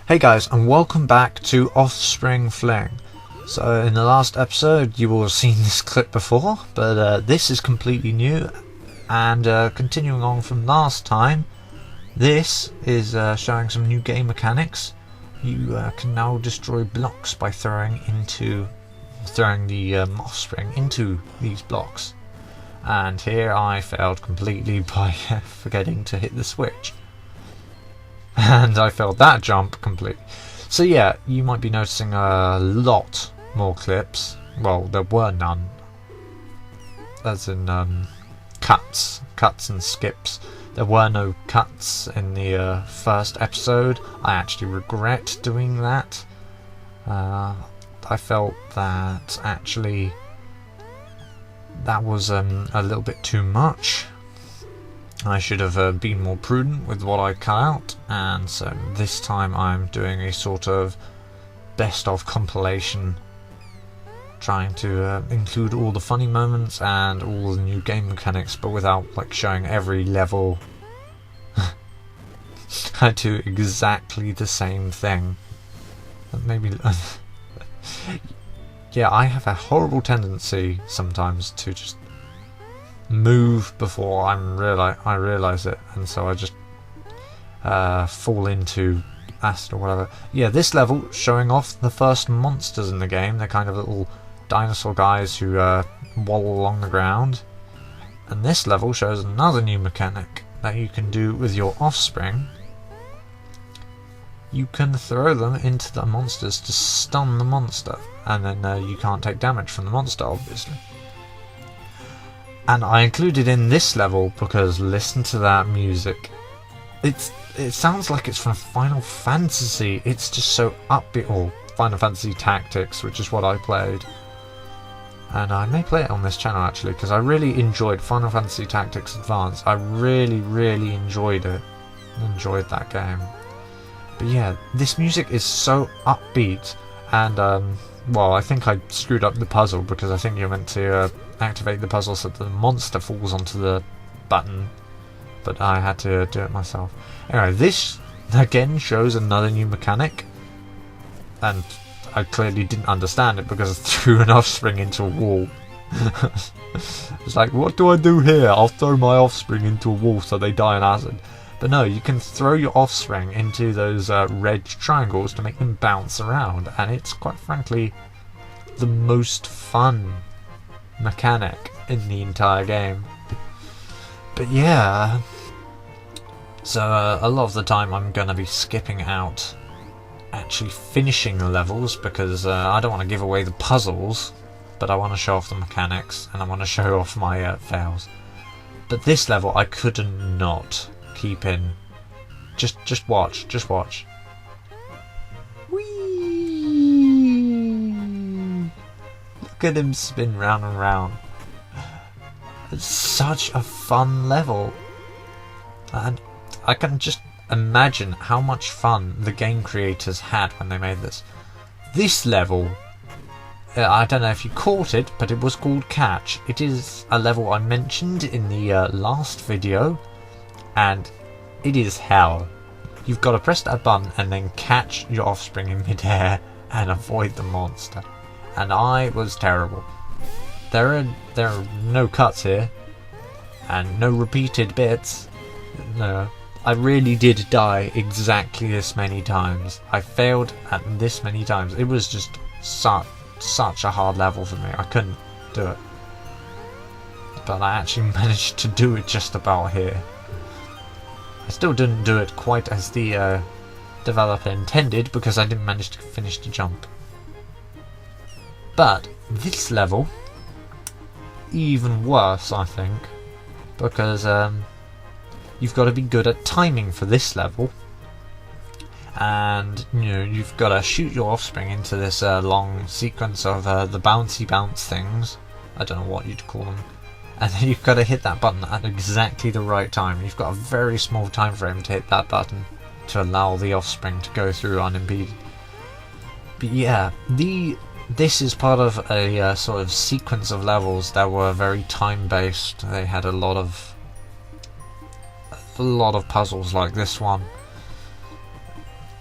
Hey guys, and welcome back to Offspring Fling. So in the last episode you will have seen this clip before, but this is completely new, and continuing on from last time, this is showing some new game mechanics. You can now destroy blocks by throwing the offspring into these blocks. And here I failed completely by forgetting to hit the switch. And I failed that jump completely. So yeah, you might be noticing a lot more clips. Well, there were none. As in cuts and skips. There were no cuts in the first episode. I actually regret doing that. I felt that actually that was a little bit too much. I should have been more prudent with what I cut out, and so this time I'm doing a sort of best of compilation, trying to include all the funny moments and all the new game mechanics, but without like showing every level. I do exactly the same thing. Maybe yeah, I have a horrible tendency sometimes to just move before I realise it, and so I just fall into acid or whatever. Yeah, this level showing off the first monsters in the game. They're kind of little dinosaur guys who waddle along the ground. And this level shows another new mechanic that you can do with your offspring. You can throw them into the monsters to stun the monster, and then you can't take damage from the monster, obviously. And I included in this level because listen to that music. It sounds like it's from Final Fantasy. It's just so upbeat. Or Final Fantasy Tactics, which is what I played. And I may play it on this channel actually, because I really enjoyed Final Fantasy Tactics Advance. I really enjoyed it. Enjoyed that game. But yeah, this music is so upbeat, and well, I think I screwed up the puzzle, because I think you're meant to activate the puzzle so that the monster falls onto the button, but I had to do it myself. Anyway, this again shows another new mechanic, and I clearly didn't understand it because I threw an offspring into a wall. It's like, what do I do here? I'll throw my offspring into a wall so they die in acid. But no, you can throw your offspring into those red triangles to make them bounce around, and it's quite frankly the most fun mechanic in the entire game. But yeah, so a lot of the time I'm going to be skipping out actually finishing the levels, because I don't want to give away the puzzles, but I want to show off the mechanics, and I want to show off my fails. But this level I could not keep in. Just watch. Whee! Look at him spin round and round. It's such a fun level, and I can just imagine how much fun the game creators had when they made this. This level, I don't know if you caught it, but it was called Catch. It is a level I mentioned in the last video, and it is hell. You've got to press that button and then catch your offspring in midair and avoid the monster. And I was terrible. There are no cuts here, and no repeated bits. No, I really did die exactly this many times. I failed at this many times. It was just such a hard level for me. I couldn't do it. But I actually managed to do it just about here. I still didn't do it quite as the developer intended, because I didn't manage to finish the jump. But this level, even worse I think, because you've got to be good at timing for this level, and you've got to shoot your offspring into this long sequence of the bouncy bounce things. I don't know what you'd call them. And then you've got to hit that button at exactly the right time. You've got a very small time frame to hit that button to allow the offspring to go through unimpeded. But yeah, this is part of a sort of sequence of levels that were very time-based. They had a lot of puzzles like this one,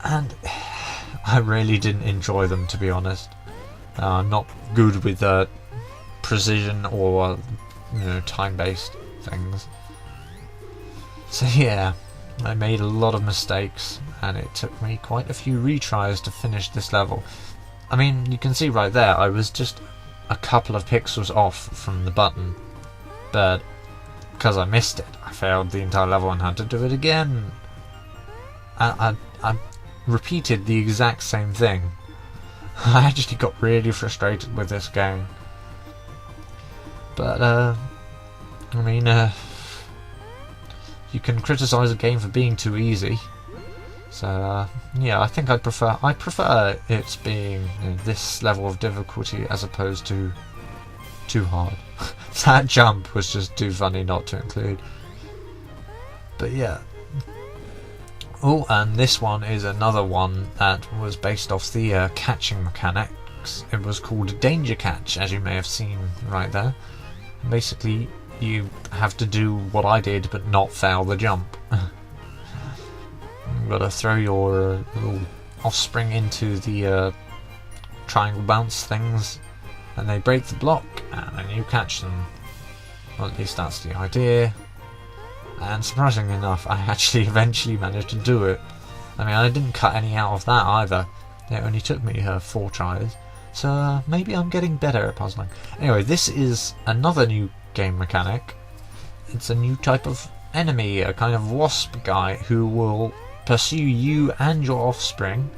and I really didn't enjoy them, to be honest. I'm not good with precision or time-based things. So yeah, I made a lot of mistakes, and it took me quite a few retries to finish this level. I mean, you can see right there, I was just a couple of pixels off from the button, but because I missed it, I failed the entire level and had to do it again. I repeated the exact same thing. I actually got really frustrated with this game. But, I mean, you can criticise a game for being too easy. So, yeah, I think I prefer it being this level of difficulty as opposed to too hard. That jump was just too funny not to include. But yeah. Oh, and this one is another one that was based off the catching mechanics. It was called Danger Catch, as you may have seen right there. Basically, you have to do what I did, but not fail the jump. You've got to throw your little offspring into the triangle bounce things, and they break the block, and then you catch them. Well, at least that's the idea. And surprisingly enough, I actually eventually managed to do it. I mean, I didn't cut any out of that either. It only took me 4 tries. So maybe I'm getting better at puzzling. Anyway, this is another new game mechanic. It's a new type of enemy, a kind of wasp guy who will pursue you and your offspring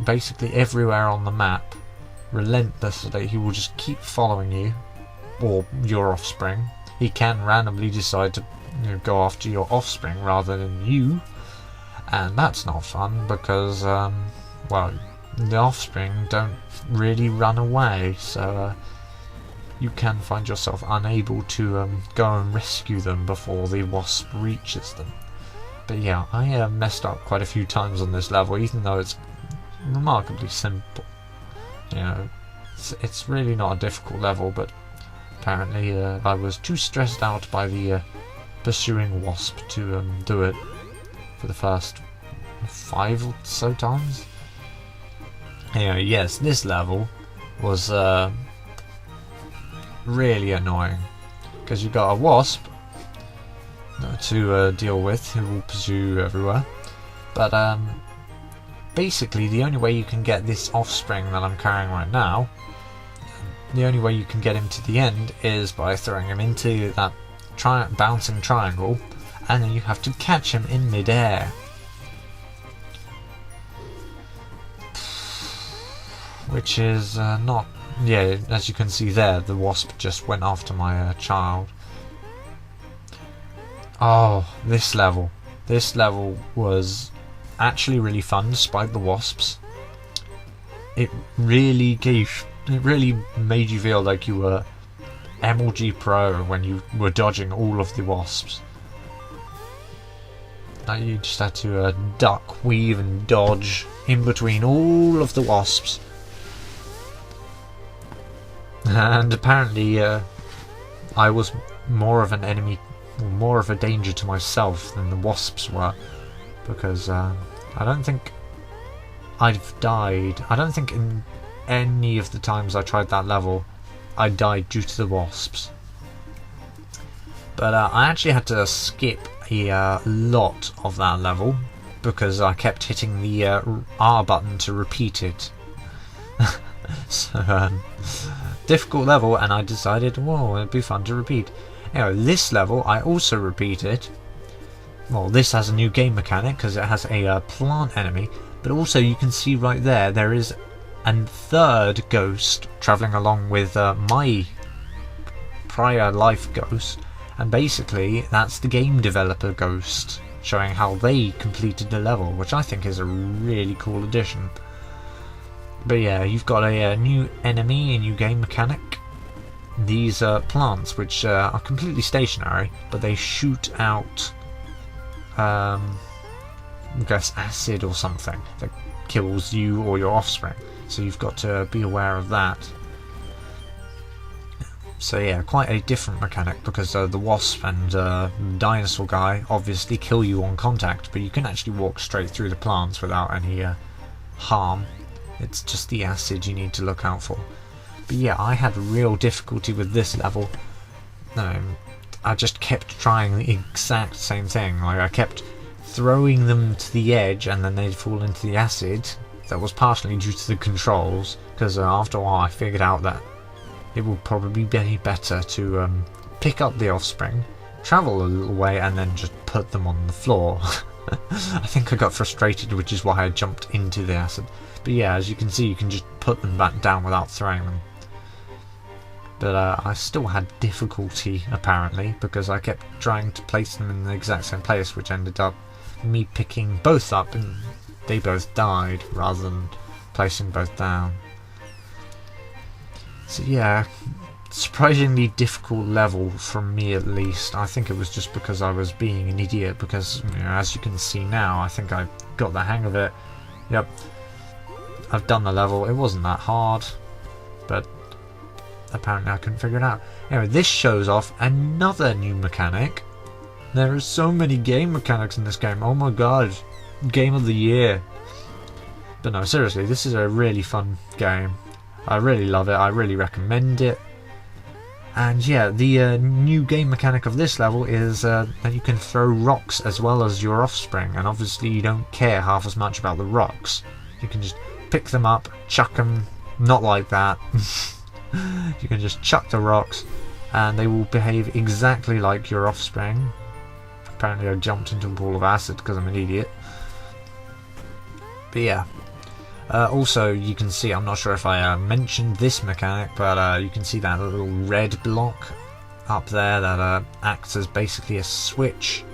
basically everywhere on the map, relentlessly. He will just keep following you or your offspring. He can randomly decide to go after your offspring rather than you, and that's not fun because well, the offspring don't really run away, so you can find yourself unable to go and rescue them before the wasp reaches them. But yeah, I messed up quite a few times on this level, even though it's remarkably simple. It's really not a difficult level, but apparently I was too stressed out by the pursuing wasp to do it for the first 5 or so times. Anyway, yes, this level was really annoying because you've got a wasp to deal with who will pursue you everywhere, but basically the only way you can get this offspring that I'm carrying right now, the only way you can get him to the end is by throwing him into that bouncing triangle, and then you have to catch him in mid-air. Which is not... Yeah, as you can see there, the wasp just went after my child. Oh, this level. This level was actually really fun despite the wasps. It really made you feel like you were MLG Pro when you were dodging all of the wasps. Like you just had to duck, weave and dodge in between all of the wasps. And apparently I was more of an enemy, or more of a danger to myself than the wasps were, because I don't think I've died. I don't think in any of the times I tried that level I died due to the wasps. But I actually had to skip a lot of that level because I kept hitting the R button to repeat it. So difficult level, and I decided, whoa, it'd be fun to repeat. Anyway, this level I also repeated. Well, this has a new game mechanic because it has a plant enemy, but also you can see right there, there is a third ghost travelling along with my prior life ghost, and basically that's the game developer ghost, showing how they completed the level, which I think is a really cool addition. But yeah, you've got a new enemy, a new game mechanic. These plants, which are completely stationary, but they shoot out, I guess, acid or something that kills you or your offspring. So you've got to be aware of that. So yeah, quite a different mechanic, because the wasp and dinosaur guy obviously kill you on contact, but you can actually walk straight through the plants without any harm. It's just the acid you need to look out for. But yeah, I had real difficulty with this level. I just kept trying the exact same thing. Like, I kept throwing them to the edge and then they'd fall into the acid. That was partially due to the controls, because after a while I figured out that it would probably be better to pick up the Offspring, travel a little way, and then just put them on the floor. I think I got frustrated, which is why I jumped into the acid. But yeah, as you can see, you can just put them back down without throwing them. But I still had difficulty, apparently, because I kept trying to place them in the exact same place, which ended up me picking both up and they both died, rather than placing both down. So yeah, surprisingly difficult level from me at least. I think it was just because I was being an idiot, because as you can see now, I think I got the hang of it. Yep, I've done the level. It wasn't that hard, but apparently I couldn't figure it out. Anyway, this shows off another new mechanic. There are so many game mechanics in this game. Oh my god, game of the year. But no, seriously, this is a really fun game. I really love it. I really recommend it. And yeah, the new game mechanic of this level is that you can throw rocks as well as your Offspring, and obviously you don't care half as much about the rocks. You can just pick them up, chuck them, not like that. You can just chuck the rocks and they will behave exactly like your Offspring. Apparently I jumped into a ball of acid because I'm an idiot. But yeah. Also, you can see, I'm not sure if I mentioned this mechanic, but you can see that little red block up there that acts as basically a switch.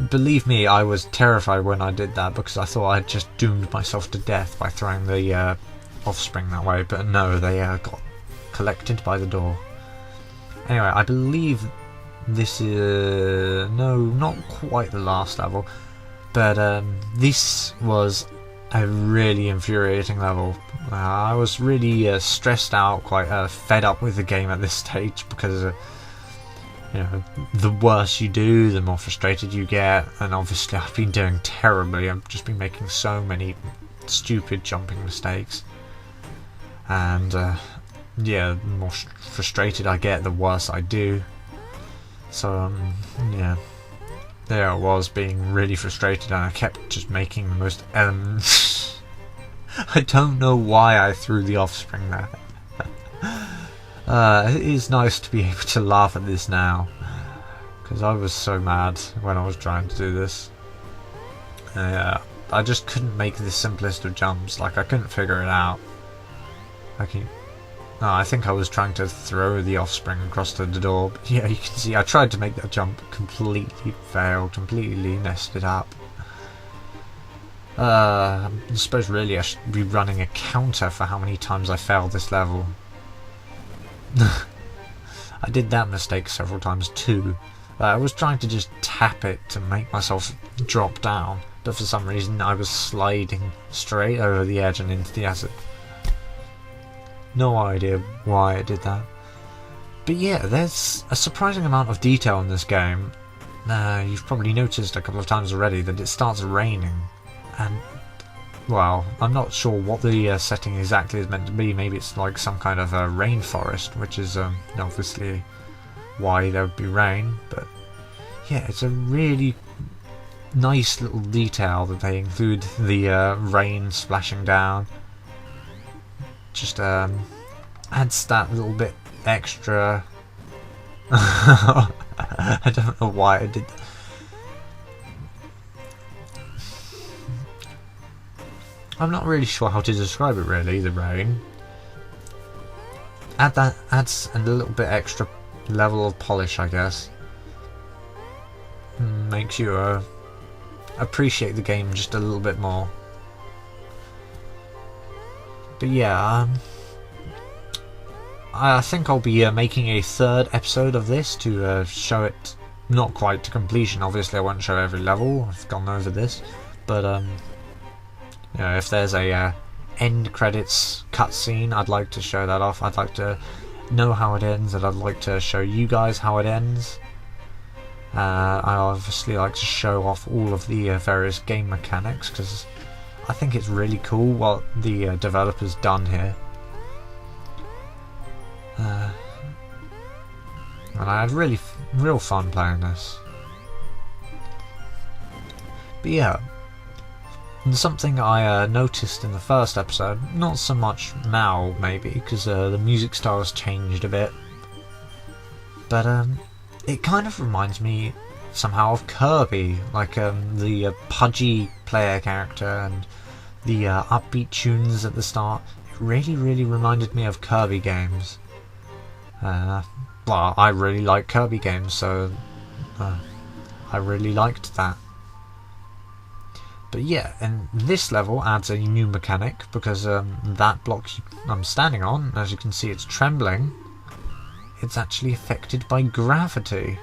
Believe me, I was terrified when I did that, because I thought I'd just doomed myself to death by throwing the Offspring that way, but no, they got collected by the door. Anyway, I believe this is... no, not quite the last level. But this was a really infuriating level. I was really stressed out, quite fed up with the game at this stage, because the worse you do, the more frustrated you get, and obviously I've been doing terribly. I've just been making so many stupid jumping mistakes, and yeah, the more frustrated I get, the worse I do. So yeah. There I was, being really frustrated, and I kept just making the most I don't know why I threw the Offspring there. It is nice to be able to laugh at this now, because I was so mad when I was trying to do this. I just couldn't make the simplest of jumps. Like, I couldn't figure it out. I think I was trying to throw the Offspring across to the door, but yeah, you can see I tried to make that jump, completely failed, completely messed it up. I suppose really I should be running a counter for how many times I failed this level. I did that mistake several times too. I was trying to just tap it to make myself drop down, but for some reason I was sliding straight over the edge and into the acid. No idea why I did that. But yeah, there's a surprising amount of detail in this game. You've probably noticed a couple of times already that it starts raining. And, well, I'm not sure what the setting exactly is meant to be. Maybe it's like some kind of a rainforest, which is obviously why there would be rain. But yeah, it's a really nice little detail that they include the rain splashing down. Just adds that little bit extra. I don't know why I did that. I'm not really sure how to describe it really, the rain. Adds a little bit extra level of polish, I guess. Makes you appreciate the game just a little bit more. But yeah, I think I'll be making a third episode of this to show it, not quite to completion. Obviously I won't show every level, I've gone over this, but if there's a end credits cutscene, I'd like to show that off. I'd like to know how it ends, and I'd like to show you guys how it ends. I obviously like to show off all of the various game mechanics, because I think it's really cool what the developers done here. And I had real fun playing this. But yeah, and something I noticed in the first episode, not so much now maybe, because the music style has changed a bit, but it kind of reminds me somehow of Kirby, like the pudgy player character and the upbeat tunes at the start. It really reminded me of Kirby games. Well, I really like Kirby games, so I really liked that. But yeah, and this level adds a new mechanic, because that block I'm standing on, as you can see it's trembling, it's actually affected by gravity.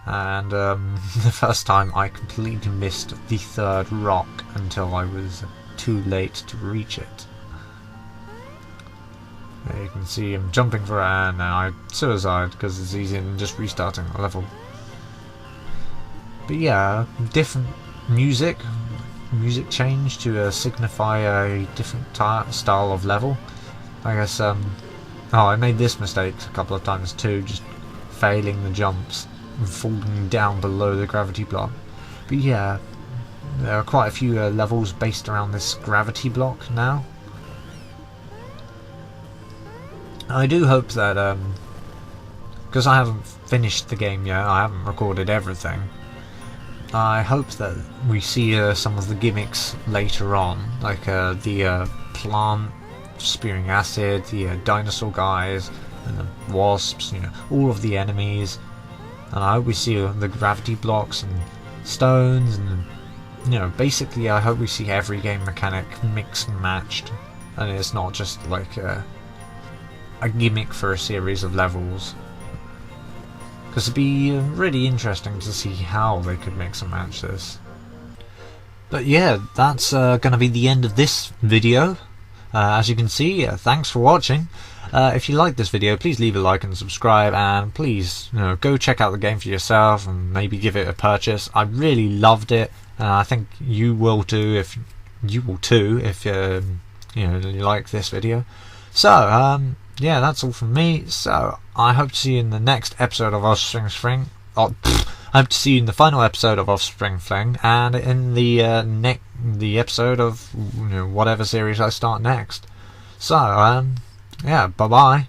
And the first time I completely missed the third rock until I was too late to reach it. There you can see him jumping for it, and now I suicide because it's easier than just restarting the level. But yeah, different music change to signify a different style of level. I guess I made this mistake a couple of times too, just failing the jumps and falling down below the gravity block. But yeah, there are quite a few levels based around this gravity block now. I do hope that, because I haven't finished the game yet, I haven't recorded everything, I hope that we see some of the gimmicks later on, like the plant spewing acid, the dinosaur guys, and the wasps, you know, all of the enemies. And I hope we see the gravity blocks and stones, and you know, basically I hope we see every game mechanic mixed and matched, and it's not just like a gimmick for a series of levels. Because it'd be really interesting to see how they could mix and match this. But yeah, that's going to be the end of this video. As you can see, thanks for watching. If you like this video, please leave a like and subscribe, and please, you know, go check out the game for yourself and maybe give it a purchase. I really loved it, and I think you will too if you know, you like this video. So yeah, that's all from me. So I hope to see you in the next episode of Offspring Fling. I hope to see you in the final episode of Offspring Fling, and in the episode of, you know, whatever series I start next. So yeah, bye bye.